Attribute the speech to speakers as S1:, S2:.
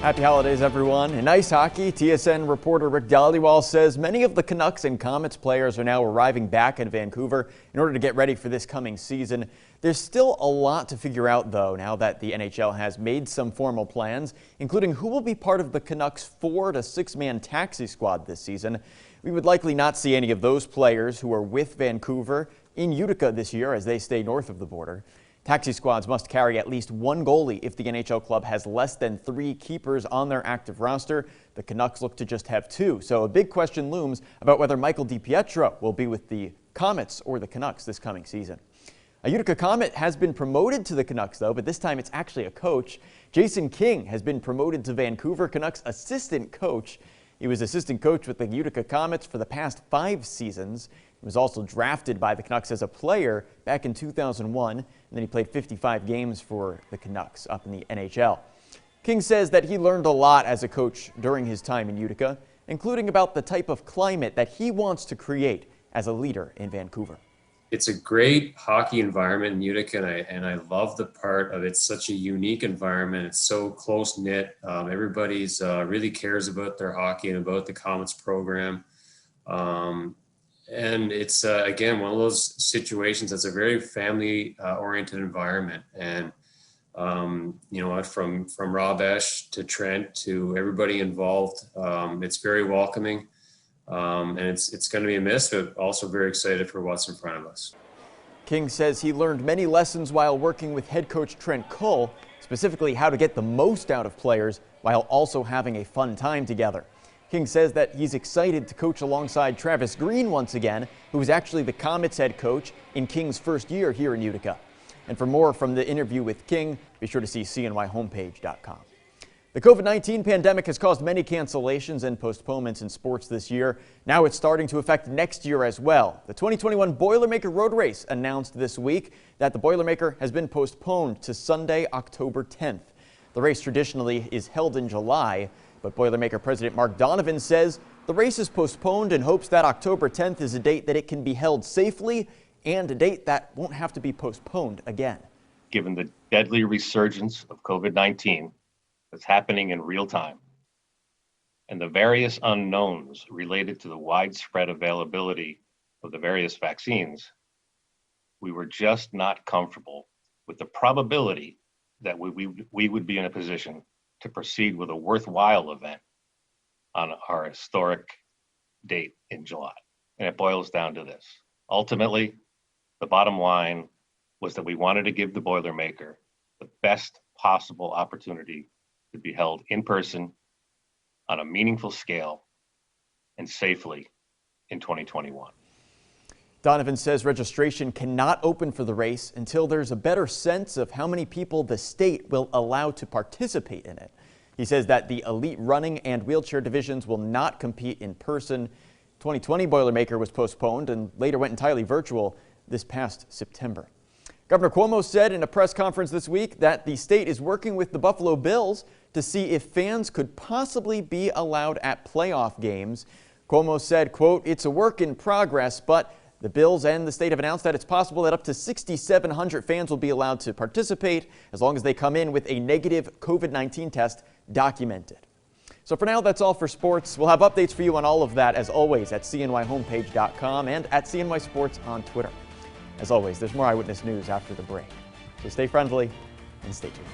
S1: Happy holidays, everyone. In ice hockey, TSN reporter Rick Dhaliwal says many of the Canucks and Comets players are now arriving back in Vancouver in order to get ready for this coming season. There's still a lot to figure out, though, now that the NHL has made some formal plans, including who will be part of the Canucks' 4- to 6-man taxi squad this season. We would likely not see any of those players who are with Vancouver in Utica this year as they stay north of the border. Taxi squads must carry at least one goalie if the NHL club has less than 3 keepers on their active roster. The Canucks look to just have 2, so a big question looms about whether Michael DiPietro will be with the Comets or the Canucks this coming season. A Utica Comet has been promoted to the Canucks, though, but this time it's actually a coach. Jason King has been promoted to Vancouver Canucks assistant coach. He was assistant coach with the Utica Comets for the past 5 seasons. He was also drafted by the Canucks as a player back in 2001, and then he played 55 games for the Canucks up in the NHL. King says that he learned a lot as a coach during his time in Utica, including about the type of climate that he wants to create as a leader in Vancouver.
S2: It's a great hockey environment in Utica, and I love the part of it's such a unique environment. It's so close-knit. Everybody's really cares about their hockey and about the Comets program. And it's, again, one of those situations that's a very family-oriented environment. And, you know, from Rob Esch to Trent to everybody involved, it's very welcoming. And it's going to be a miss, but also very excited for what's in front of us.
S1: King says he learned many lessons while working with head coach Trent Cull, specifically how to get the most out of players while also having a fun time together. King says that he's excited to coach alongside Travis Green once again, who was actually the Comets head coach in King's first year here in Utica. And for more from the interview with King, be sure to see cnyhomepage.com. The COVID-19 pandemic has caused many cancellations and postponements in sports this year. Now it's starting to affect next year as well. The 2021 Boilermaker Road Race announced this week that the Boilermaker has been postponed to Sunday, October 10th. The race traditionally is held in July, but Boilermaker President Mark Donovan says the race is postponed in hopes that October 10th is a date that it can be held safely and a date that won't have to be postponed again.
S3: Given the deadly resurgence of COVID-19 that's happening in real time and the various unknowns related to the widespread availability of the various vaccines, we were just not comfortable with the probability that we would be in a position to proceed with a worthwhile event on our historic date in July. And it boils down to this. Ultimately, the bottom line was that we wanted to give the Boilermaker the best possible opportunity to be held in person on a meaningful scale and safely in 2021.
S1: Donovan says registration cannot open for the race until there's a better sense of how many people the state will allow to participate in it. He says that the elite running and wheelchair divisions will not compete in person. 2020 Boilermaker was postponed and later went entirely virtual this past September. Governor Cuomo said in a press conference this week that the state is working with the Buffalo Bills to see if fans could possibly be allowed at playoff games. Cuomo said, quote, "It's a work in progress, but the Bills and the state have announced that it's possible that up to 6,700 fans will be allowed to participate as long as they come in with a negative COVID-19 test documented." So for now, that's all for sports. We'll have updates for you on all of that, as always, at cnyhomepage.com and at CNY Sports on Twitter. As always, there's more Eyewitness News after the break. So stay friendly and stay tuned.